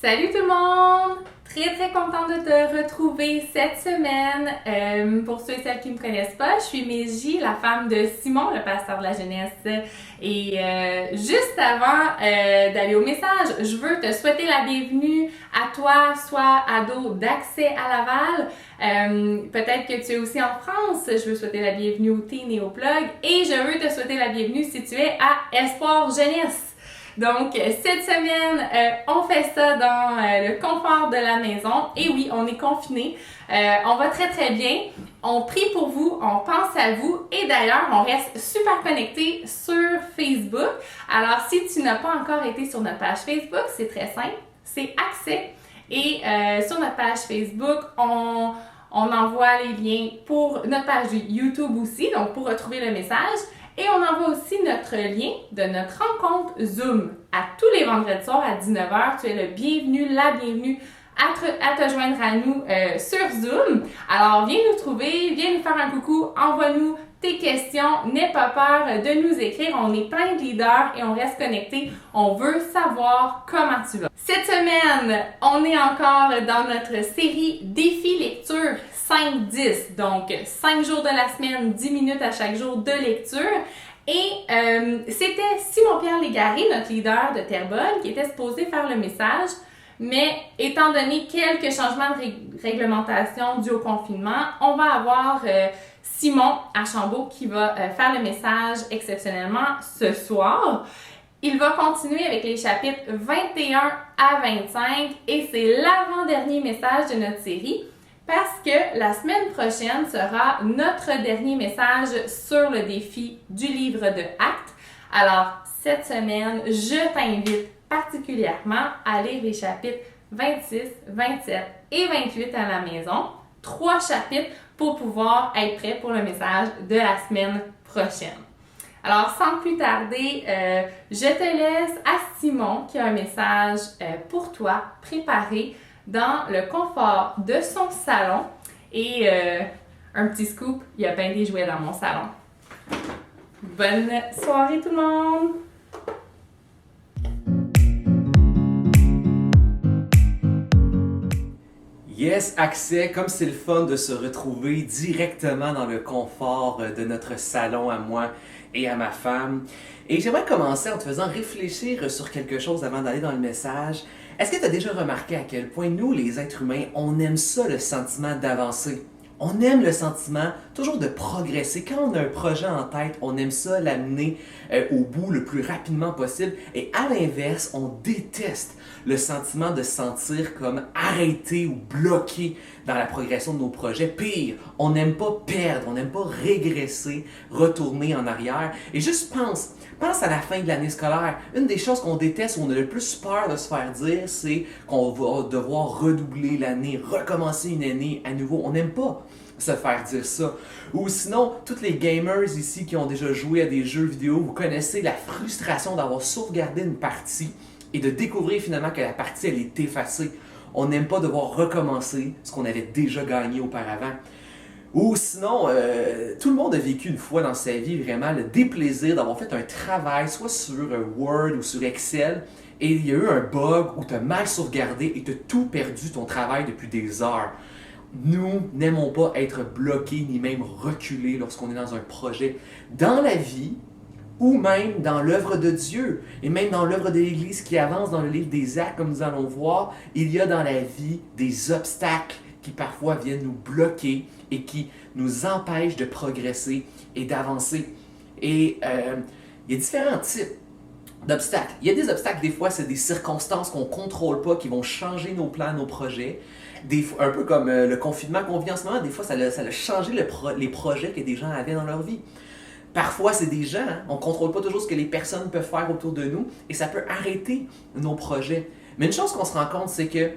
Salut tout le monde! Très contente de te retrouver cette semaine. Pour ceux et celles qui ne me connaissent pas, je suis Mégie, la femme de Simon, le pasteur de la jeunesse. Et juste avant d'aller au message, je veux te souhaiter la bienvenue à toi, soit ado d'accès à Laval. Peut-être que tu es aussi en France. Je veux souhaiter la bienvenue aux Teen et aux Plug. Et je veux te souhaiter la bienvenue si tu es à Espoir Jeunesse. Donc, cette semaine, on fait ça dans le confort de la maison. Et oui, on est confinés. On va très bien. On prie pour vous, on pense à vous. Et d'ailleurs, on reste super connectés sur Facebook. Alors, si tu n'as pas encore été sur notre page Facebook, c'est très simple. C'est Accès. Et sur notre page Facebook, on envoie les liens pour notre page YouTube aussi, donc pour retrouver le message. Et on envoie aussi notre lien de notre rencontre Zoom à tous les vendredis soirs à 19h. Tu es le bienvenu, la bienvenue à te joindre à nous sur Zoom. Alors, viens nous trouver, viens nous faire un coucou, envoie-nous tes questions. N'aie pas peur de nous écrire. On est plein de leaders et on reste connectés. On veut savoir comment tu vas. Cette semaine, on est encore dans notre série Défi Lecture 5-10. Donc, 5 jours de la semaine, 10 minutes à chaque jour de lecture. Et c'était Simon-Pierre Légaré, notre leader de Terrebonne, qui était supposé faire le message. Mais étant donné quelques changements de réglementation dus au confinement, on va avoir Simon Archambault qui va faire le message exceptionnellement ce soir. Il va continuer avec les chapitres 21 à 25 et c'est l'avant-dernier message de notre série parce que la semaine prochaine sera notre dernier message sur le défi du livre de Actes. Alors, cette semaine, je t'invite particulièrement à lire les chapitres 26, 27 et 28 à la maison. 3 chapitres pour pouvoir être prêt pour le message de la semaine prochaine. Alors, sans plus tarder, je te laisse à Simon qui a un message pour toi préparé dans le confort de son salon. Et un petit scoop, il y a bien des jouets dans mon salon. Bonne soirée tout le monde! Yes, Accès, comme c'est le fun de se retrouver directement dans le confort de notre salon à moi et à ma femme. Et j'aimerais commencer en te faisant réfléchir sur quelque chose avant d'aller dans le message. Est-ce que tu as déjà remarqué à quel point nous, les êtres humains, on aime ça, le sentiment d'avancer? On aime le sentiment toujours de progresser. Quand on a un projet en tête, on aime ça l'amener au bout le plus rapidement possible. Et à l'inverse, on déteste le sentiment de se sentir comme arrêté ou bloqué dans la progression de nos projets. Pire, on n'aime pas perdre, on n'aime pas régresser, retourner en arrière. Et juste pense à la fin de l'année scolaire. Une des choses qu'on déteste, où on a le plus peur de se faire dire, c'est qu'on va devoir redoubler l'année, recommencer une année à nouveau. On n'aime pas se faire dire ça. Ou sinon, tous les gamers ici qui ont déjà joué à des jeux vidéo, vous connaissez la frustration d'avoir sauvegardé une partie et de découvrir finalement que la partie elle est effacée. On n'aime pas devoir recommencer ce qu'on avait déjà gagné auparavant. Ou sinon, tout le monde a vécu une fois dans sa vie vraiment le déplaisir d'avoir fait un travail, soit sur Word ou sur Excel, et il y a eu un bug où tu as mal sauvegardé et tu as tout perdu ton travail depuis des heures. Nous n'aimons pas être bloqués ni même reculés lorsqu'on est dans un projet. Dans la vie, ou même dans l'œuvre de Dieu, et même dans l'œuvre de l'Église qui avance dans le livre des Actes, comme nous allons voir, il y a dans la vie des obstacles qui parfois viennent nous bloquer et qui nous empêchent de progresser et d'avancer. Et il y a différents types d'obstacles. Il y a des obstacles, des fois, c'est des circonstances qu'on ne contrôle pas, qui vont changer nos plans, nos projets. Un peu comme le confinement qu'on vit en ce moment, des fois, ça a changé les projets que des gens avaient dans leur vie. Parfois, c'est des gens, on ne contrôle pas toujours ce que les personnes peuvent faire autour de nous et ça peut arrêter nos projets. Mais une chose qu'on se rend compte, c'est que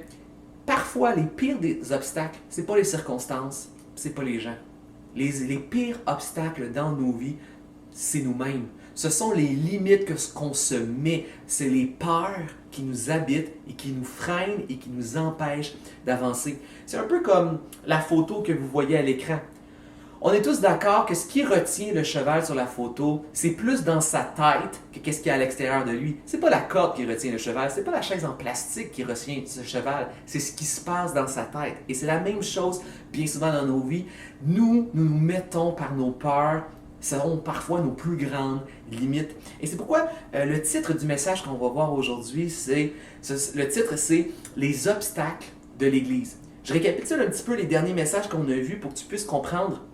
parfois, les pires des obstacles, c'est pas les circonstances, c'est pas les gens. Les pires obstacles dans nos vies, c'est nous-mêmes. Ce sont les limites qu'on se met, c'est les peurs qui nous habitent et qui nous freinent et qui nous empêchent d'avancer. C'est un peu comme la photo que vous voyez à l'écran. On est tous d'accord que ce qui retient le cheval sur la photo, c'est plus dans sa tête que qu'est-ce qu'il y a à l'extérieur de lui. C'est pas la corde qui retient le cheval, c'est pas la chaise en plastique qui retient ce cheval, c'est ce qui se passe dans sa tête. Et c'est la même chose bien souvent dans nos vies. Nous nous mettons par nos peurs, seront parfois nos plus grandes limites. Et c'est pourquoi le titre du message qu'on va voir aujourd'hui, c'est Les obstacles de l'Église. Je récapitule un petit peu les derniers messages qu'on a vus pour que tu puisses comprendre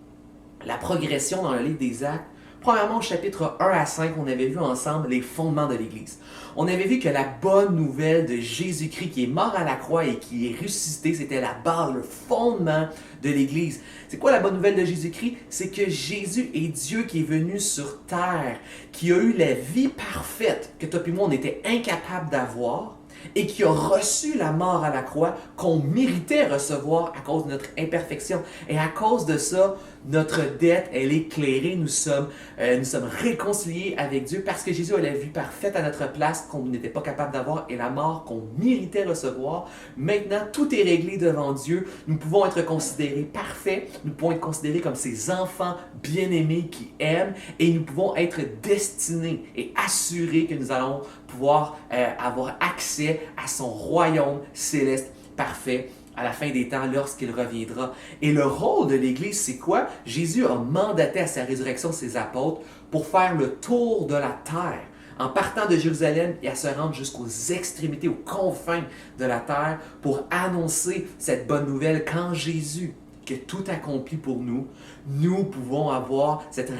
la progression dans le livre des Actes. Premièrement, au chapitre 1 à 5, on avait vu ensemble les fondements de l'Église. On avait vu que la bonne nouvelle de Jésus-Christ qui est mort à la croix et qui est ressuscité, c'était la base, le fondement de l'Église. C'est quoi la bonne nouvelle de Jésus-Christ? C'est que Jésus est Dieu qui est venu sur terre, qui a eu la vie parfaite que toi et moi, on était incapables d'avoir, et qui a reçu la mort à la croix qu'on méritait recevoir à cause de notre imperfection. Et à cause de ça, notre dette, elle est clairée. Nous sommes réconciliés avec Dieu parce que Jésus a la vie parfaite à notre place qu'on n'était pas capable d'avoir et la mort qu'on méritait recevoir. Maintenant, tout est réglé devant Dieu. Nous pouvons être considérés parfaits. Nous pouvons être considérés comme ses enfants bien-aimés qui aiment et nous pouvons être destinés et assurés que nous allons pouvoir avoir accès à son royaume céleste parfait à la fin des temps lorsqu'il reviendra. Et le rôle de l'Église, c'est quoi? Jésus a mandaté à sa résurrection ses apôtres pour faire le tour de la terre en partant de Jérusalem et à se rendre jusqu'aux extrémités, aux confins de la terre pour annoncer cette bonne nouvelle quand Jésus que tout accompli pour nous, nous pouvons avoir cette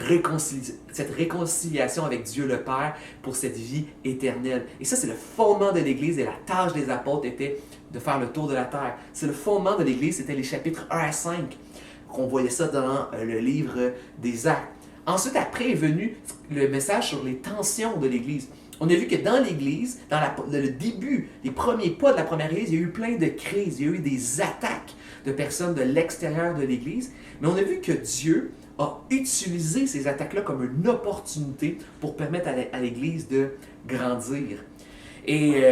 réconciliation avec Dieu le Père pour cette vie éternelle. Et ça, c'est le fondement de l'Église et la tâche des apôtres était de faire le tour de la terre. C'est le fondement de l'Église, c'était les chapitres 1 à 5, qu'on voyait ça dans le livre des Actes. Ensuite, après est venu le message sur les tensions de l'Église. On a vu que dans l'Église, dans le début, les premiers pas de la première Église, il y a eu plein de crises, il y a eu des attaques de personnes de l'extérieur de l'Église. Mais on a vu que Dieu a utilisé ces attaques-là comme une opportunité pour permettre à l'Église de grandir. Et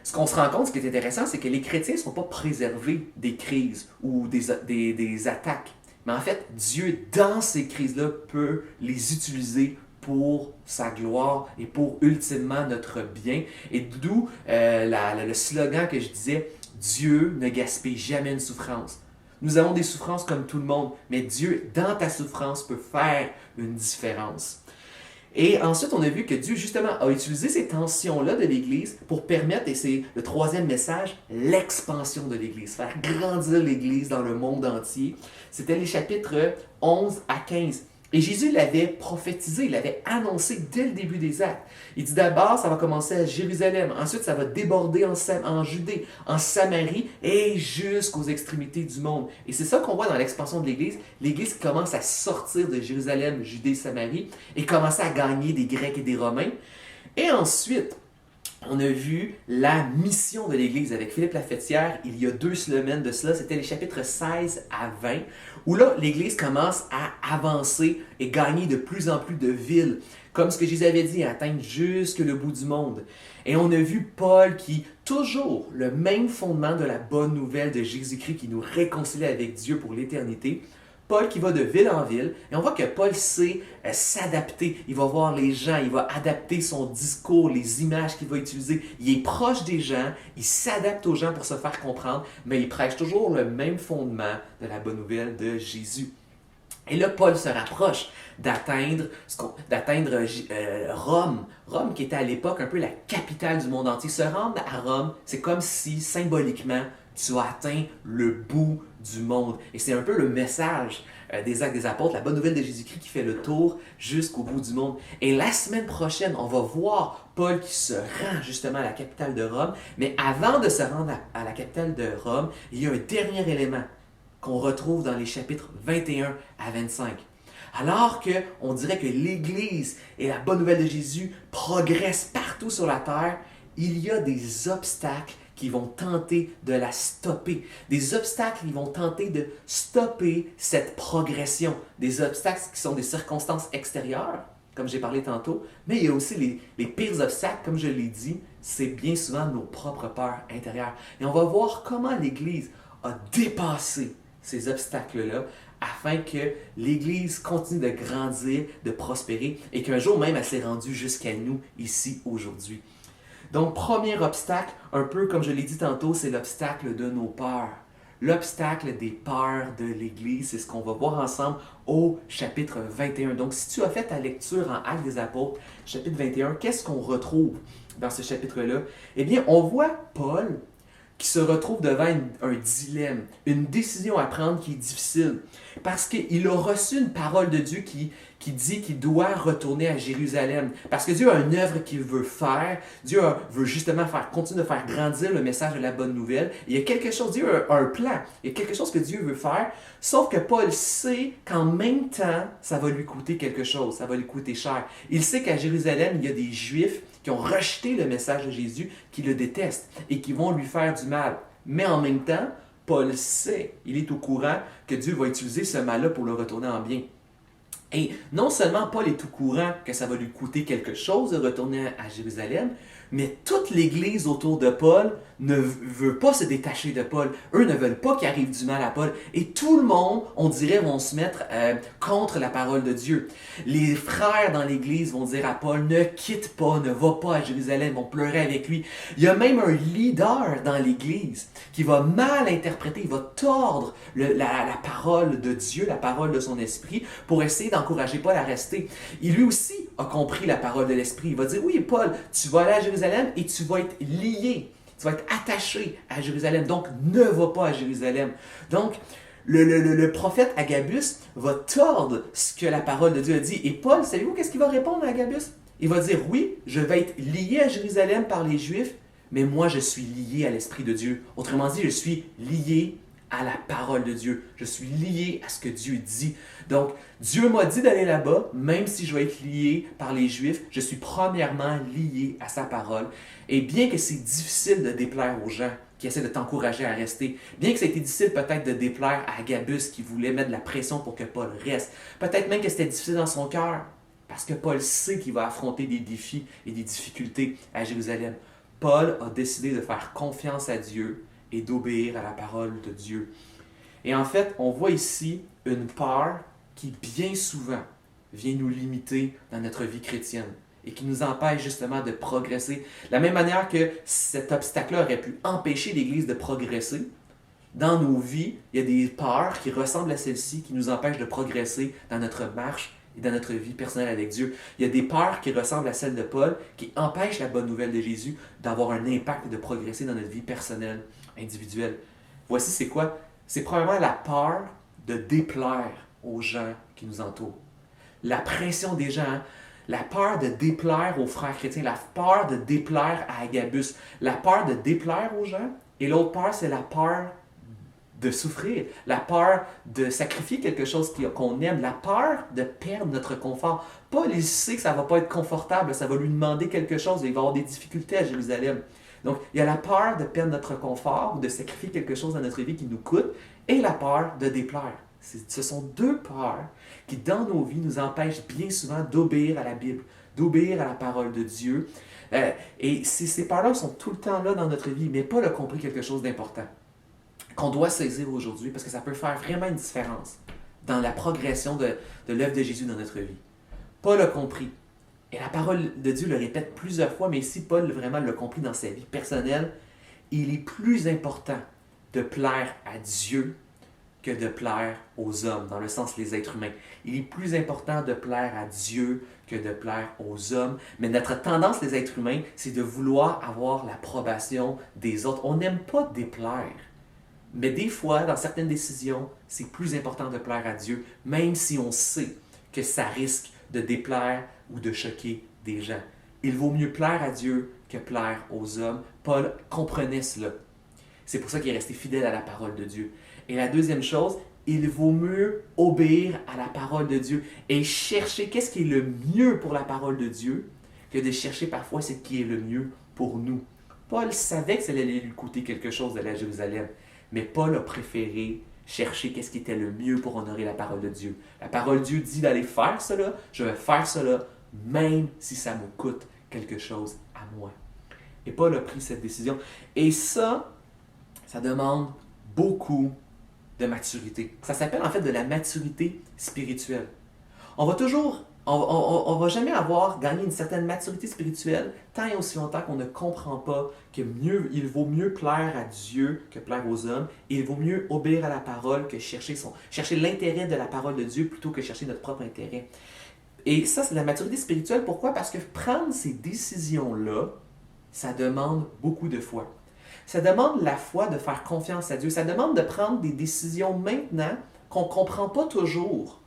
ce qu'on se rend compte, ce qui est intéressant, c'est que les chrétiens ne sont pas préservés des crises ou des attaques. Mais en fait, Dieu, dans ces crises-là, peut les utiliser pour sa gloire et pour ultimement notre bien. Et d'où le slogan que je disais, Dieu ne gaspille jamais une souffrance. Nous avons des souffrances comme tout le monde, mais Dieu, dans ta souffrance, peut faire une différence. Et ensuite, on a vu que Dieu, justement, a utilisé ces tensions-là de l'Église pour permettre, et c'est le troisième message, l'expansion de l'Église, faire grandir l'Église dans le monde entier. C'était les chapitres 11 à 15. Et Jésus l'avait prophétisé, il l'avait annoncé dès le début des Actes. Il dit d'abord, ça va commencer à Jérusalem, ensuite ça va déborder en Judée, en Samarie et jusqu'aux extrémités du monde. Et c'est ça qu'on voit dans l'expansion de l'Église. L'Église commence à sortir de Jérusalem, Judée, Samarie et commence à gagner des Grecs et des Romains. Et ensuite, on a vu la mission de l'Église avec Philippe Lafetière il y a 2 semaines de cela. C'était les chapitres 16 à 20, où là, l'Église commence à avancer et gagner de plus en plus de villes. Comme ce que Jésus avait dit, atteindre jusque le bout du monde. Et on a vu Paul qui, toujours le même fondement de la bonne nouvelle de Jésus-Christ qui nous réconcilie avec Dieu pour l'éternité, Paul qui va de ville en ville, et on voit que Paul sait s'adapter. Il va voir les gens, il va adapter son discours, les images qu'il va utiliser. Il est proche des gens, il s'adapte aux gens pour se faire comprendre, mais il prêche toujours le même fondement de la bonne nouvelle de Jésus. Et là, Paul se rapproche d'atteindre Rome. Rome qui était à l'époque un peu la capitale du monde entier. Se rendre à Rome, c'est comme si, symboliquement, tu as atteint le bout du monde. Et c'est un peu le message des Actes des Apôtres, la bonne nouvelle de Jésus-Christ qui fait le tour jusqu'au bout du monde. Et la semaine prochaine, on va voir Paul qui se rend justement à la capitale de Rome. Mais avant de se rendre à la capitale de Rome, il y a un dernier élément qu'on retrouve dans les chapitres 21 à 25. Alors qu'on dirait que l'Église et la bonne nouvelle de Jésus progressent partout sur la terre, il y a des obstacles qui vont tenter de la stopper. Des obstacles qui vont tenter de stopper cette progression. Des obstacles qui sont des circonstances extérieures, comme j'ai parlé tantôt, mais il y a aussi les pires obstacles, comme je l'ai dit, c'est bien souvent nos propres peurs intérieures. Et on va voir comment l'Église a dépassé ces obstacles-là afin que l'Église continue de grandir, de prospérer et qu'un jour même elle s'est rendue jusqu'à nous ici aujourd'hui. Donc, premier obstacle, un peu comme je l'ai dit tantôt, c'est l'obstacle de nos peurs. L'obstacle des peurs de l'Église, c'est ce qu'on va voir ensemble au chapitre 21. Donc, si tu as fait ta lecture en Actes des Apôtres, chapitre 21, qu'est-ce qu'on retrouve dans ce chapitre-là? Eh bien, on voit Paul qui se retrouve devant un dilemme, une décision à prendre qui est difficile, parce qu'il a reçu une parole de Dieu qui dit qu'il doit retourner à Jérusalem, parce que Dieu a une œuvre qu'il veut faire, veut justement continuer de faire grandir le message de la bonne nouvelle. Il y a quelque chose, Dieu a un plan, il y a quelque chose que Dieu veut faire, sauf que Paul sait qu'en même temps, ça va lui coûter quelque chose, ça va lui coûter cher. Il sait qu'à Jérusalem, il y a des Juifs qui ont rejeté le message de Jésus, qui le détestent et qui vont lui faire du mal. Mais en même temps, Paul sait, il est au courant que Dieu va utiliser ce mal-là pour le retourner en bien. Et non seulement Paul est au courant que ça va lui coûter quelque chose de retourner à Jérusalem, mais toute l'Église autour de Paul ne veut pas se détacher de Paul. Eux ne veulent pas qu'il arrive du mal à Paul. Et tout le monde, on dirait, vont se mettre contre la parole de Dieu. Les frères dans l'Église vont dire à Paul, ne quitte pas, ne va pas à Jérusalem, vont pleurer avec lui. Il y a même un leader dans l'Église qui va mal interpréter, il va tordre la parole de Dieu, la parole de son esprit, pour essayer d'encourager Paul à rester. Il lui aussi a compris la parole de l'esprit. Il va dire, oui Paul, tu vas aller à Jérusalem et tu vas être lié. Tu vas être attaché à Jérusalem, donc ne va pas à Jérusalem. Donc, le prophète Agabus va tordre ce que la parole de Dieu a dit. Et Paul, savez-vous qu'est-ce qu'il va répondre à Agabus? Il va dire, oui, je vais être lié à Jérusalem par les Juifs, mais moi je suis lié à l'Esprit de Dieu. Autrement dit, je suis lié à la parole de Dieu. Je suis lié à ce que Dieu dit. Donc, Dieu m'a dit d'aller là-bas, même si je vais être lié par les Juifs, je suis premièrement lié à sa parole. Et bien que c'est difficile de déplaire aux gens qui essaient de t'encourager à rester, bien que ça a été difficile peut-être de déplaire à Agabus qui voulait mettre de la pression pour que Paul reste, peut-être même que c'était difficile dans son cœur, parce que Paul sait qu'il va affronter des défis et des difficultés à Jérusalem. Paul a décidé de faire confiance à Dieu et d'obéir à la parole de Dieu. Et en fait, on voit ici une peur qui bien souvent vient nous limiter dans notre vie chrétienne et qui nous empêche justement de progresser. De la même manière que cet obstacle-là aurait pu empêcher l'Église de progresser, dans nos vies, il y a des peurs qui ressemblent à celles-ci qui nous empêchent de progresser dans notre marche et dans notre vie personnelle avec Dieu. Il y a des peurs qui ressemblent à celles de Paul qui empêchent la bonne nouvelle de Jésus d'avoir un impact et de progresser dans notre vie personnelle, individuelle. Voici c'est quoi? C'est probablement la peur de déplaire aux gens qui nous entourent. La pression des gens, la peur de déplaire aux frères chrétiens, la peur de déplaire à Agabus, la peur de déplaire aux gens, et l'autre peur, c'est la peur de souffrir, la peur de sacrifier quelque chose qu'on aime, la peur de perdre notre confort. Paul, il sait que ça ne va pas être confortable, ça va lui demander quelque chose, et il va avoir des difficultés à Jérusalem. Donc, il y a la peur de perdre notre confort ou de sacrifier quelque chose dans notre vie qui nous coûte, et la peur de déplaire. Ce sont deux peurs qui, dans nos vies, nous empêchent bien souvent d'obéir à la Bible, d'obéir à la parole de Dieu. Et ces peurs-là sont tout le temps là dans notre vie, mais Paul a compris quelque chose d'important qu'on doit saisir aujourd'hui parce que ça peut faire vraiment une différence dans la progression de l'œuvre de Jésus dans notre vie. Paul a compris, et la parole de Dieu le répète plusieurs fois, mais ici Paul vraiment l'a compris dans sa vie personnelle, il est plus important de plaire à Dieu que de plaire aux hommes, dans le sens les êtres humains. Il est plus important de plaire à Dieu que de plaire aux hommes. Mais notre tendance, les êtres humains, c'est de vouloir avoir l'approbation des autres. On n'aime pas déplaire. Mais des fois, dans certaines décisions, c'est plus important de plaire à Dieu, même si on sait que ça risque de déplaire ou de choquer des gens. Il vaut mieux plaire à Dieu que plaire aux hommes. Paul comprenait cela. C'est pour ça qu'il est resté fidèle à la parole de Dieu. Et la deuxième chose, il vaut mieux obéir à la parole de Dieu et chercher qu'est-ce qui est le mieux pour la parole de Dieu que de chercher parfois ce qui est le mieux pour nous. Paul savait que ça allait lui coûter quelque chose d'aller à Jérusalem, mais Paul a préféré chercher qu'est-ce qui était le mieux pour honorer la parole de Dieu. La parole de Dieu dit d'aller faire cela, je vais faire cela, même si ça me coûte quelque chose à moi. Et Paul a pris cette décision. Et ça demande beaucoup de maturité. Ça s'appelle en fait de la maturité spirituelle. On va toujours, on va jamais avoir gagné une certaine maturité spirituelle tant et aussi longtemps qu'on ne comprend pas que il vaut mieux plaire à Dieu que plaire aux hommes, et il vaut mieux obéir à la parole que chercher l'intérêt de la parole de Dieu plutôt que chercher notre propre intérêt. Et ça, c'est la maturité spirituelle. Pourquoi? Parce que prendre ces décisions-là, ça demande beaucoup de foi. Ça demande la foi de faire confiance à Dieu. Ça demande de prendre des décisions maintenant qu'on ne comprend pas toujours.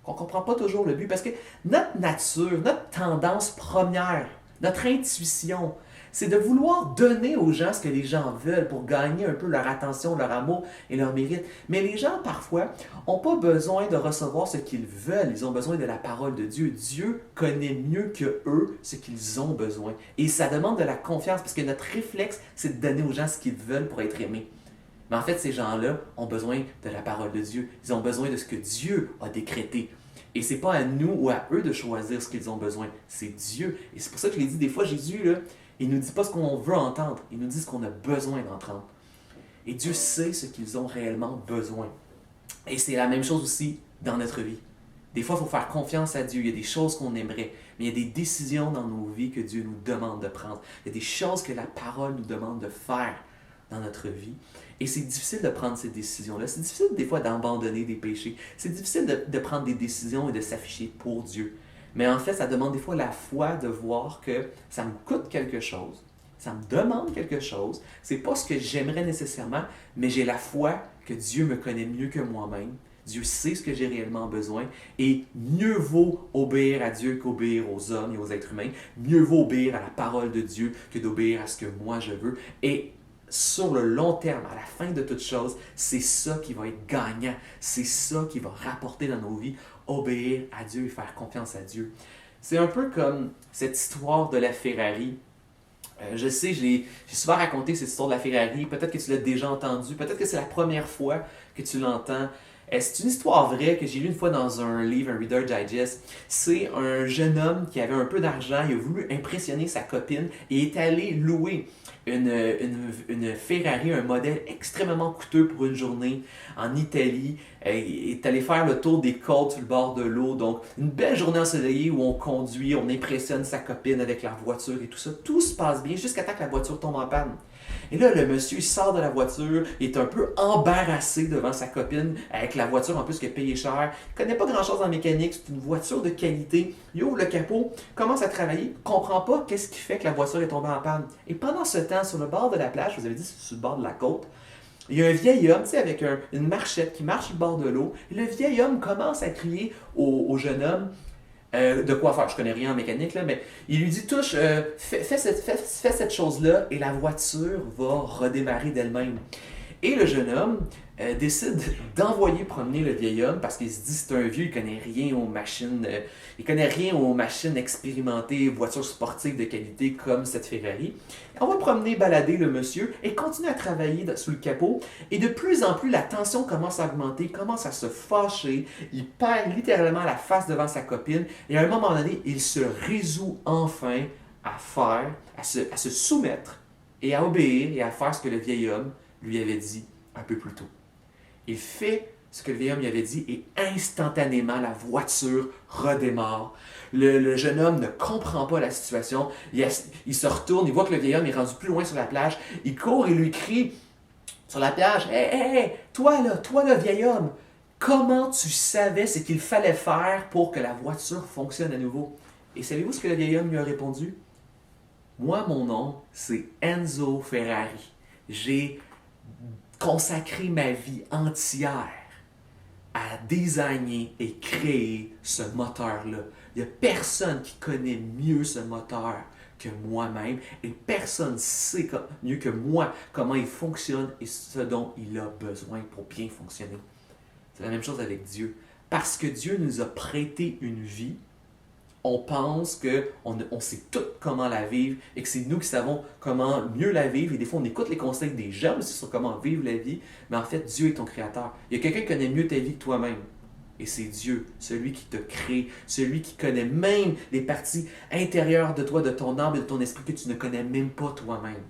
Qu'on ne comprend pas toujours le but. Parce que notre nature, notre tendance première, notre intuition, c'est de vouloir donner aux gens ce que les gens veulent pour gagner un peu leur attention, leur amour et leur mérite. Mais les gens, parfois, n'ont pas besoin de recevoir ce qu'ils veulent. Ils ont besoin de la parole de Dieu. Dieu connaît mieux que eux ce qu'ils ont besoin. Et ça demande de la confiance parce que notre réflexe, c'est de donner aux gens ce qu'ils veulent pour être aimés. Mais en fait, ces gens-là ont besoin de la parole de Dieu. Ils ont besoin de ce que Dieu a décrété. Et c'est pas à nous ou à eux de choisir ce qu'ils ont besoin. C'est Dieu. Et c'est pour ça que je l'ai dit, des fois, Jésus, là, il ne nous dit pas ce qu'on veut entendre. Il nous dit ce qu'on a besoin d'entendre. Et Dieu sait ce qu'ils ont réellement besoin. Et c'est la même chose aussi dans notre vie. Des fois, il faut faire confiance à Dieu. Il y a des choses qu'on aimerait, mais il y a des décisions dans nos vies que Dieu nous demande de prendre. Il y a des choses que la parole nous demande de faire dans notre vie. Et c'est difficile de prendre ces décisions-là. C'est difficile des fois d'abandonner des péchés. C'est difficile de prendre des décisions et de s'afficher pour Dieu. Mais en fait, ça demande des fois la foi de voir que ça me coûte quelque chose. Ça me demande quelque chose. C'est pas ce que j'aimerais nécessairement, mais j'ai la foi que Dieu me connaît mieux que moi-même. Dieu sait ce que j'ai réellement besoin. Et mieux vaut obéir à Dieu qu'obéir aux hommes et aux êtres humains. Mieux vaut obéir à la parole de Dieu que d'obéir à ce que moi je veux. Et sur le long terme, à la fin de toute chose, c'est ça qui va être gagnant. C'est ça qui va rapporter dans nos vies. Obéir à Dieu et faire confiance à Dieu. C'est un peu comme cette histoire de la Ferrari. Je sais, j'ai souvent raconté cette histoire de la Ferrari. Peut-être que tu l'as déjà entendue. Peut-être que c'est la première fois que tu l'entends. C'est une histoire vraie que j'ai lue une fois dans un livre, un Reader Digest. C'est un jeune homme qui avait un peu d'argent. Il a voulu impressionner sa copine et est allé louer une Ferrari, un modèle extrêmement coûteux pour une journée en Italie. Il est allé faire le tour des côtes sur le bord de l'eau. Donc, une belle journée ensoleillée où on conduit, on impressionne sa copine avec la voiture et tout ça. Tout se passe bien jusqu'à temps que la voiture tombe en panne. Et là, le monsieur sort de la voiture, il est un peu embarrassé devant sa copine, avec la voiture en plus qu'il a payé cher. Il ne connaît pas grand-chose en mécanique, c'est une voiture de qualité. Il ouvre le capot, commence à travailler, ne comprend pas qu'est-ce qui fait que la voiture est tombée en panne. Et pendant ce temps, sur le bord de la plage, vous avez dit sur le bord de la côte, il y a un vieil homme, avec une marchette qui marche sur le bord de l'eau. Et le vieil homme commence à crier au jeune homme, de quoi faire. Je connais rien en mécanique, là, mais il lui dit touche, fais cette chose-là et la voiture va redémarrer d'elle-même. Et le jeune homme décide d'envoyer promener le vieil homme parce qu'il se dit c'est un vieux, il connaît rien aux machines, expérimentées, voitures sportives de qualité comme cette Ferrari. On va promener, balader le monsieur et continue à travailler sous le capot. Et de plus en plus, la tension commence à augmenter, commence à se fâcher. Il perd littéralement la face devant sa copine. Et à un moment donné, il se résout enfin à se soumettre et à obéir et à faire ce que le vieil homme lui avait dit un peu plus tôt. Il fait ce que le vieil homme lui avait dit et instantanément, la voiture redémarre. Le jeune homme ne comprend pas la situation. Il se retourne, il voit que le vieil homme est rendu plus loin sur la plage. Il court et lui crie sur la plage, « Hey, toi là, vieil homme, comment tu savais ce qu'il fallait faire pour que la voiture fonctionne à nouveau? » Et savez-vous ce que le vieil homme lui a répondu? « Moi, mon nom, c'est Enzo Ferrari. J'ai consacré ma vie entière à designer et créer ce moteur-là. Il n'y a personne qui connaît mieux ce moteur que moi-même et personne sait mieux que moi comment il fonctionne et ce dont il a besoin pour bien fonctionner. » C'est la même chose avec Dieu. Parce que Dieu nous a prêté une vie, on pense qu'on sait tout comment la vivre et que c'est nous qui savons comment mieux la vivre. Et des fois, on écoute les conseils des gens aussi sur comment vivre la vie. Mais en fait, Dieu est ton créateur. Il y a quelqu'un qui connaît mieux ta vie que toi-même. Et c'est Dieu, celui qui te crée, celui qui connaît même les parties intérieures de toi, de ton âme et de ton esprit que tu ne connais même pas toi-même.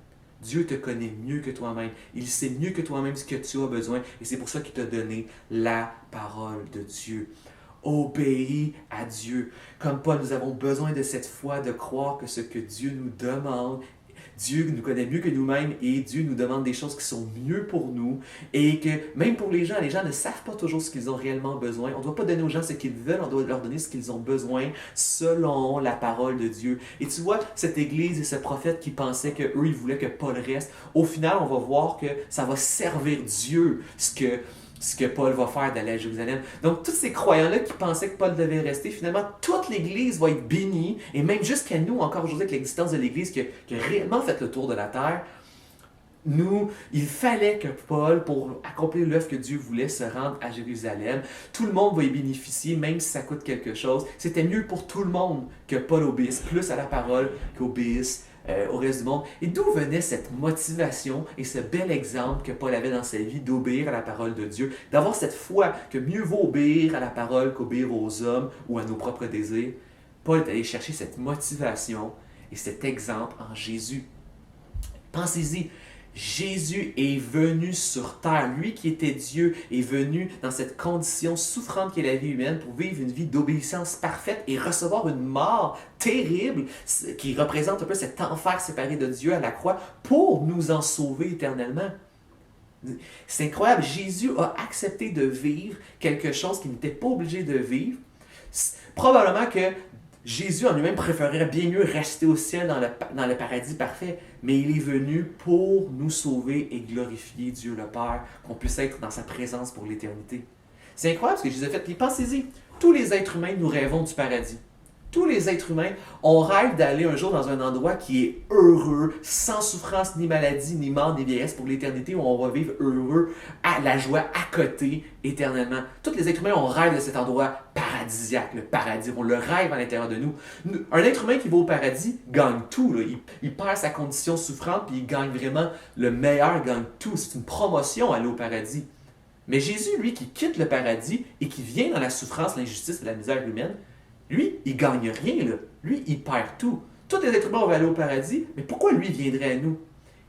Dieu te connaît mieux que toi-même. Il sait mieux que toi-même ce que tu as besoin et c'est pour ça qu'il t'a donné la parole de Dieu. Obéis à Dieu. Comme Paul, nous avons besoin de cette foi, de croire que ce que Dieu nous demande, Dieu nous connaît mieux que nous-mêmes et Dieu nous demande des choses qui sont mieux pour nous et que même pour les gens ne savent pas toujours ce qu'ils ont réellement besoin. On ne doit pas donner aux gens ce qu'ils veulent, on doit leur donner ce qu'ils ont besoin selon la parole de Dieu. Et tu vois, cette église et ce prophète qui pensait qu'eux, ils voulaient que Paul reste, au final, on va voir que ça va servir Dieu ce que Paul va faire d'aller à Jérusalem. Donc, tous ces croyants-là qui pensaient que Paul devait rester, finalement, toute l'Église va être bénie, et même jusqu'à nous, encore aujourd'hui, avec l'existence de l'Église qui a réellement fait le tour de la terre, il fallait que Paul, pour accomplir l'œuvre que Dieu voulait, se rende à Jérusalem. Tout le monde va y bénéficier, même si ça coûte quelque chose. C'était mieux pour tout le monde que Paul obéisse plus à la parole qu'obéisse au reste du monde. Et d'où venait cette motivation et ce bel exemple que Paul avait dans sa vie d'obéir à la parole de Dieu, d'avoir cette foi que mieux vaut obéir à la parole qu'obéir aux hommes ou à nos propres désirs. Paul est allé chercher cette motivation et cet exemple en Jésus. Pensez-y, Jésus est venu sur terre. Lui qui était Dieu est venu dans cette condition souffrante qu'est la vie humaine pour vivre une vie d'obéissance parfaite et recevoir une mort terrible qui représente un peu cet enfer séparé de Dieu à la croix pour nous en sauver éternellement. C'est incroyable. Jésus a accepté de vivre quelque chose qu'il n'était pas obligé de vivre. Probablement que Jésus en lui-même préférerait bien mieux rester au ciel dans le paradis parfait, mais il est venu pour nous sauver et glorifier Dieu le Père, qu'on puisse être dans sa présence pour l'éternité. C'est incroyable ce que Jésus a fait. Puis pensez-y, tous les êtres humains, nous rêvons du paradis. Tous les êtres humains, on rêve d'aller un jour dans un endroit qui est heureux, sans souffrance, ni maladie, ni mort, ni vieillesse pour l'éternité, où on va vivre heureux, à la joie à côté, éternellement. Tous les êtres humains, on rêve de cet endroit paradisiaque, le paradis. On le rêve à l'intérieur de nous. Un être humain qui va au paradis gagne tout. Là. Il perd sa condition souffrante, puis il gagne vraiment le meilleur, il gagne tout. C'est une promotion aller au paradis. Mais Jésus, lui, qui quitte le paradis et qui vient dans la souffrance, l'injustice et la misère humaine, lui, il ne gagne rien, là. Lui, il perd tout. Tous les êtres humains vont aller au paradis, mais pourquoi lui viendrait à nous?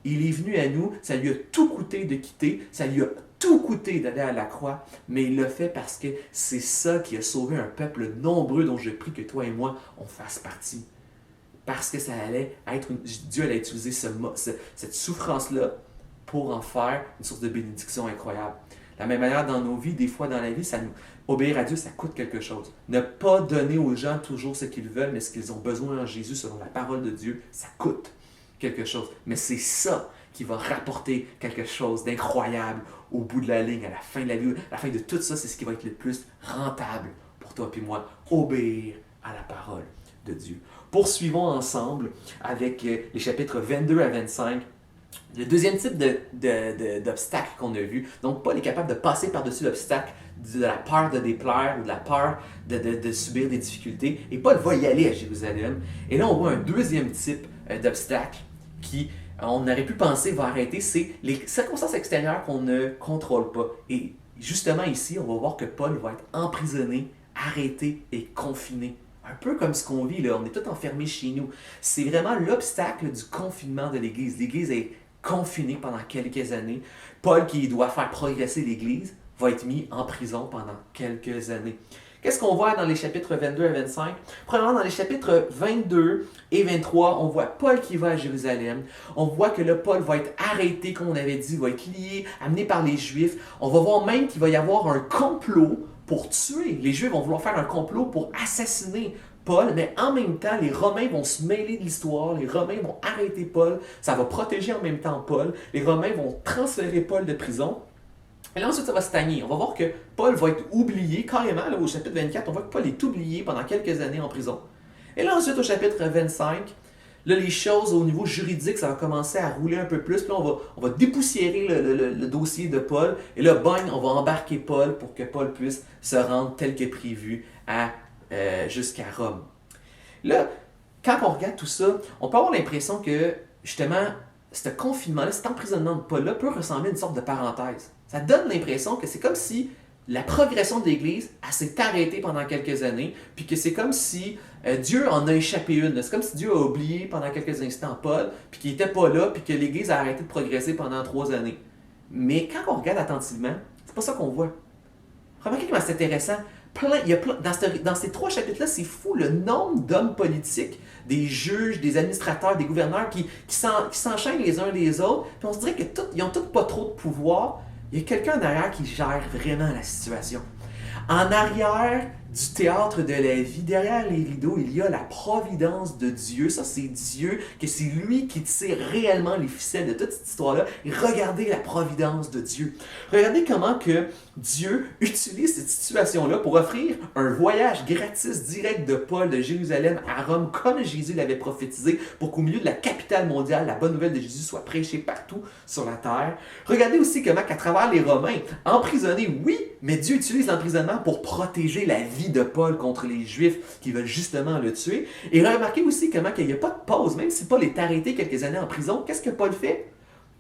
Il est venu à nous, ça lui a tout coûté de quitter, ça lui a tout coûté d'aller à la croix, mais il l'a fait parce que c'est ça qui a sauvé un peuple nombreux dont je prie que toi et moi, on fasse partie. Parce que ça allait être, Dieu allait utiliser cette souffrance-là pour en faire une source de bénédiction incroyable. De la même manière, dans nos vies, des fois dans la vie, obéir à Dieu, ça coûte quelque chose. Ne pas donner aux gens toujours ce qu'ils veulent, mais ce qu'ils ont besoin en Jésus, selon la parole de Dieu, ça coûte quelque chose. Mais c'est ça qui va rapporter quelque chose d'incroyable au bout de la ligne, à la fin de la vie. À la fin de tout ça, c'est ce qui va être le plus rentable pour toi et moi. Obéir à la parole de Dieu. Poursuivons ensemble avec les chapitres 22 à 25. Le deuxième type d'obstacle qu'on a vu, donc Paul est capable de passer par-dessus l'obstacle de la peur de déplaire ou de la peur de subir des difficultés. Et Paul va y aller à Jérusalem. Et là, on voit un deuxième type d'obstacle qui, on aurait pu penser, va arrêter, c'est les circonstances extérieures qu'on ne contrôle pas. Et justement ici, on va voir que Paul va être emprisonné, arrêté et confiné. Un peu comme ce qu'on vit, là, on est tous enfermés chez nous. C'est vraiment l'obstacle du confinement de l'Église. L'Église est confinée pendant quelques années. Paul, qui doit faire progresser l'Église, va être mis en prison pendant quelques années. Qu'est-ce qu'on voit dans les chapitres 22 à 25? Premièrement, dans les chapitres 22 et 23, on voit Paul qui va à Jérusalem. On voit que là, Paul va être arrêté, comme on avait dit, va être lié, amené par les Juifs. On va voir même qu'il va y avoir un complot pour tuer. Les Juifs vont vouloir faire un complot pour assassiner Paul, mais en même temps, les Romains vont se mêler de l'histoire, les Romains vont arrêter Paul, ça va protéger en même temps Paul, les Romains vont transférer Paul de prison, et là ensuite ça va stagner. On va voir que Paul va être oublié, carrément, là, au chapitre 24, on voit que Paul est oublié pendant quelques années en prison. Et là ensuite au chapitre 25, là les choses au niveau juridique, ça va commencer à rouler un peu plus, puis là on va dépoussiérer le dossier de Paul, et là, bang, on va embarquer Paul pour que Paul puisse se rendre tel que prévu jusqu'à Rome. Là, quand on regarde tout ça, on peut avoir l'impression que, justement, ce confinement-là, cet emprisonnement de Paul-là peut ressembler à une sorte de parenthèse. Ça donne l'impression que c'est comme si la progression de l'Église, elle s'est arrêtée pendant quelques années, puis que c'est comme si Dieu en a échappé une. C'est comme si Dieu a oublié pendant quelques instants Paul, puis qu'il n'était pas là, puis que l'Église a arrêté de progresser pendant 3 années. Mais quand on regarde attentivement, c'est pas ça qu'on voit. Remarquez comment c'est intéressant. Dans ces 3 chapitres-là, c'est fou le nombre d'hommes politiques, des juges, des administrateurs, des gouverneurs qui s'enchaînent les uns les autres. Puis on se dirait qu'ils n'ont tous pas trop de pouvoir. Il y a quelqu'un en arrière qui gère vraiment la situation. En arrière du théâtre de la vie, derrière les rideaux, il y a la providence de Dieu. Ça, c'est Dieu, que c'est lui qui tire réellement les ficelles de toute cette histoire-là. Et regardez la providence de Dieu. Regardez comment que Dieu utilise cette situation-là pour offrir un voyage gratis direct de Paul de Jérusalem à Rome, comme Jésus l'avait prophétisé, pour qu'au milieu de la capitale mondiale, la bonne nouvelle de Jésus soit prêchée partout sur la terre. Regardez aussi comment qu'à travers les Romains, emprisonnés, oui, mais Dieu utilise l'emprisonnement pour protéger la vie de Paul contre les Juifs qui veulent justement le tuer. Et remarquez aussi comment qu'il n'y a pas de pause, même si Paul est arrêté quelques années en prison, qu'est-ce que Paul fait?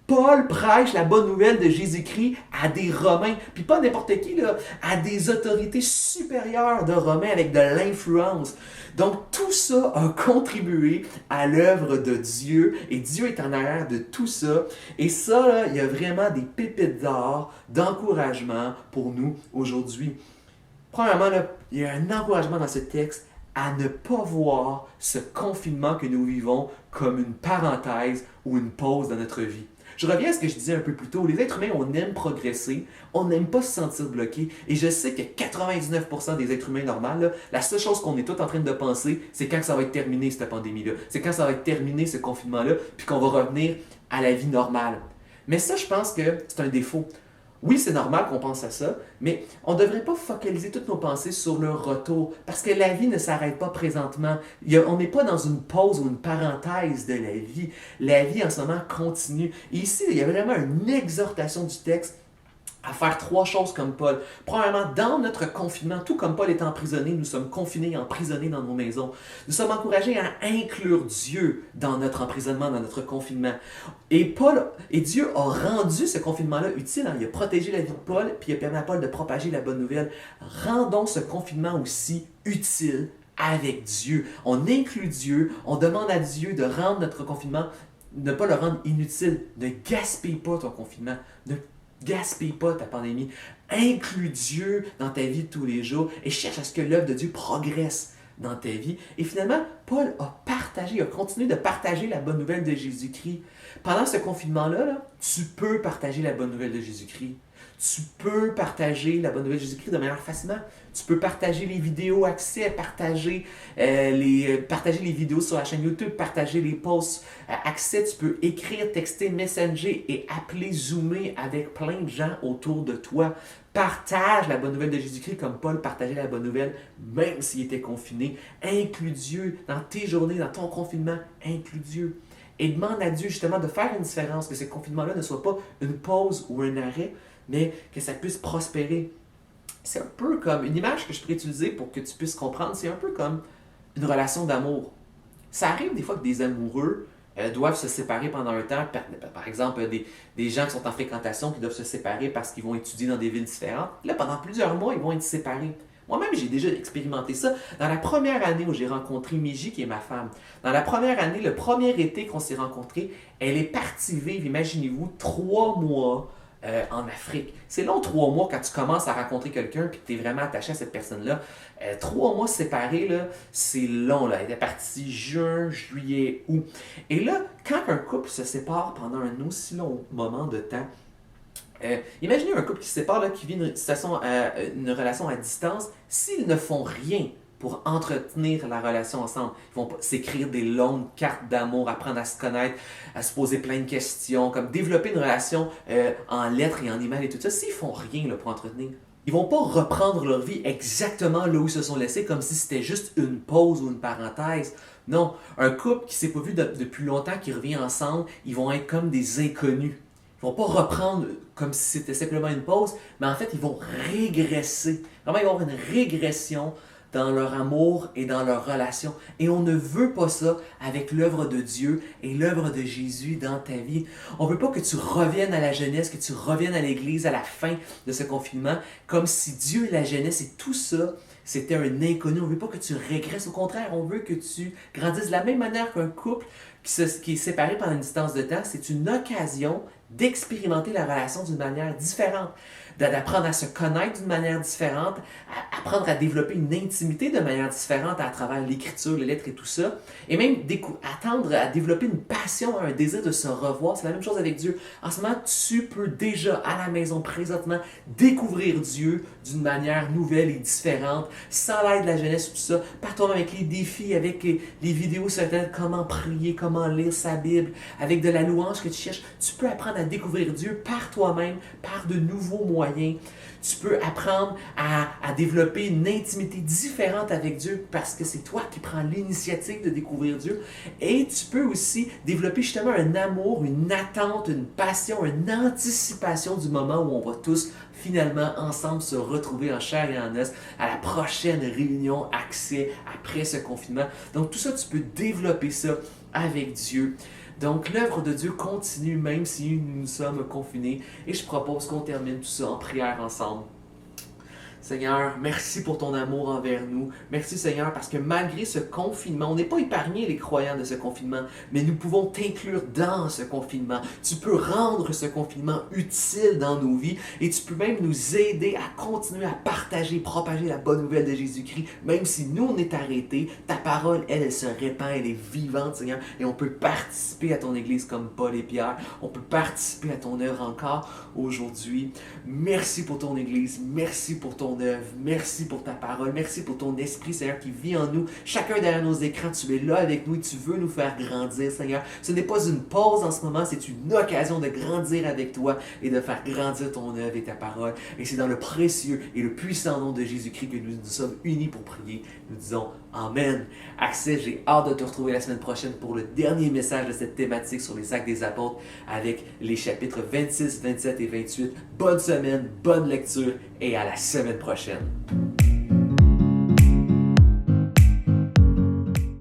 Paul prêche la bonne nouvelle de Jésus-Christ à des Romains, puis pas n'importe qui, là, à des autorités supérieures de Romains avec de l'influence. Donc tout ça a contribué à l'œuvre de Dieu, et Dieu est en arrière de tout ça. Et ça, là, il y a vraiment des pépites d'or, d'encouragement pour nous aujourd'hui. Premièrement, là, il y a un encouragement dans ce texte à ne pas voir ce confinement que nous vivons comme une parenthèse ou une pause dans notre vie. Je reviens à ce que je disais un peu plus tôt. Les êtres humains, on aime progresser, on n'aime pas se sentir bloqué. Et je sais que 99% des êtres humains normaux, là, la seule chose qu'on est tous en train de penser, c'est quand ça va être terminé, cette pandémie-là. C'est quand ça va être terminé, ce confinement-là, puis qu'on va revenir à la vie normale. Mais ça, je pense que c'est un défaut. Oui, c'est normal qu'on pense à ça, mais on ne devrait pas focaliser toutes nos pensées sur le retour, parce que la vie ne s'arrête pas présentement. On n'est pas dans une pause ou une parenthèse de la vie. La vie, en ce moment, continue. Et ici, il y a vraiment une exhortation du texte à faire 3 choses comme Paul. Premièrement, dans notre confinement, tout comme Paul est emprisonné, nous sommes confinés et emprisonnés dans nos maisons. Nous sommes encouragés à inclure Dieu dans notre emprisonnement, dans notre confinement. Et Dieu a rendu ce confinement-là utile. Il a protégé la vie de Paul, puis il a permis à Paul de propager la bonne nouvelle. Rendons ce confinement aussi utile avec Dieu. On inclut Dieu, on demande à Dieu de rendre notre confinement, ne pas le rendre inutile. Ne gaspille pas ton confinement. Ne gaspille pas ta pandémie. Inclus Dieu dans ta vie de tous les jours et cherche à ce que l'œuvre de Dieu progresse dans ta vie. Et finalement, Paul a continué de partager la bonne nouvelle de Jésus-Christ. Pendant ce confinement-là, tu peux partager la bonne nouvelle de Jésus-Christ. Tu peux partager la bonne nouvelle de Jésus-Christ de manière facilement. Tu peux partager les vidéos, partager les vidéos sur la chaîne YouTube, partager les posts, accès. Tu peux écrire, texter, messenger et appeler, zoomer avec plein de gens autour de toi. Partage la bonne nouvelle de Jésus-Christ comme Paul partageait la bonne nouvelle, même s'il était confiné. Inclus Dieu dans tes journées, dans ton confinement. Inclus Dieu. Et demande à Dieu justement de faire une différence, que ce confinement-là ne soit pas une pause ou un arrêt, mais que ça puisse prospérer. C'est un peu comme une image que je pourrais utiliser pour que tu puisses comprendre, c'est un peu comme une relation d'amour. Ça arrive des fois que des amoureux doivent se séparer pendant un temps. Par exemple, des gens qui sont en fréquentation qui doivent se séparer parce qu'ils vont étudier dans des villes différentes. Là, pendant plusieurs mois, ils vont être séparés. Moi-même, j'ai déjà expérimenté ça. Dans la première année où j'ai rencontré Miji, qui est ma femme, dans la première année, le premier été qu'on s'est rencontrés, elle est partie vivre, imaginez-vous, 3 mois en Afrique. C'est long 3 mois quand tu commences à rencontrer quelqu'un et que tu es vraiment attaché à cette personne-là. 3 mois séparés, là, c'est long. Là. Elle est partie juin, juillet, août. Et là, quand un couple se sépare pendant un aussi long moment de temps, imaginez un couple qui se sépare, là, qui vit une relation à distance, s'ils ne font rien pour entretenir la relation ensemble. Ils vont s'écrire des longues cartes d'amour, apprendre à se connaître, à se poser plein de questions, comme développer une relation en lettres et en emails et tout ça. S'ils font rien là, pour entretenir, ils vont pas reprendre leur vie exactement là où ils se sont laissés, comme si c'était juste une pause ou une parenthèse. Non, un couple qui s'est pas vu depuis longtemps, qui revient ensemble, ils vont être comme des inconnus. Ils ne vont pas reprendre comme si c'était simplement une pause, mais en fait, ils vont régresser. Vraiment, ils vont avoir une régression dans leur amour et dans leur relation. Et on ne veut pas ça avec l'œuvre de Dieu et l'œuvre de Jésus dans ta vie. On ne veut pas que tu reviennes à la jeunesse, que tu reviennes à l'Église à la fin de ce confinement, comme si Dieu et la jeunesse et tout ça, c'était un inconnu. On ne veut pas que tu régresses. Au contraire, on veut que tu grandisses de la même manière qu'un couple qui est séparé pendant une distance de temps. C'est une occasion d'expérimenter la relation d'une manière différente, d'apprendre à se connaître d'une manière différente, apprendre à développer une intimité de manière différente à travers l'écriture, les lettres et tout ça, et même attendre à développer une passion, un désir de se revoir. C'est la même chose avec Dieu. En ce moment, tu peux déjà à la maison présentement découvrir Dieu d'une manière nouvelle et différente, sans l'aide de la jeunesse, tout ça, par toi-même avec les défis, avec les vidéos sur Internet, comment prier, comment lire sa Bible, avec de la louange que tu cherches. Tu peux apprendre à découvrir Dieu par toi-même, par de nouveaux moyens. Tu peux apprendre à développer une intimité différente avec Dieu parce que c'est toi qui prends l'initiative de découvrir Dieu. Et tu peux aussi développer justement un amour, une attente, une passion, une anticipation du moment où on va tous finalement ensemble se retrouver en chair et en os à la prochaine réunion accès après ce confinement. Donc tout ça, tu peux développer ça avec Dieu. Donc, l'œuvre de Dieu continue même si nous sommes confinés. Et je propose qu'on termine tout ça en prière ensemble. Seigneur, merci pour ton amour envers nous. Merci Seigneur parce que malgré ce confinement, on n'est pas épargnés les croyants de ce confinement, mais nous pouvons t'inclure dans ce confinement. Tu peux rendre ce confinement utile dans nos vies et tu peux même nous aider à continuer à partager, propager la bonne nouvelle de Jésus-Christ. Même si nous, on est arrêtés, ta parole, elle se répand, elle est vivante Seigneur, et on peut participer à ton Église comme Paul et Pierre. On peut participer à ton œuvre encore aujourd'hui. Merci pour ton Église, merci pour ton œuvre. Merci pour ta parole. Merci pour ton esprit, Seigneur, qui vit en nous. Chacun derrière nos écrans, tu es là avec nous et tu veux nous faire grandir, Seigneur. Ce n'est pas une pause en ce moment, c'est une occasion de grandir avec toi et de faire grandir ton œuvre et ta parole. Et c'est dans le précieux et le puissant nom de Jésus-Christ que nous nous sommes unis pour prier. Nous disons Amen. Axel, j'ai hâte de te retrouver la semaine prochaine pour le dernier message de cette thématique sur les actes des apôtres avec les chapitres 26, 27 et 28. Bonne semaine, bonne lecture et à la semaine prochaine.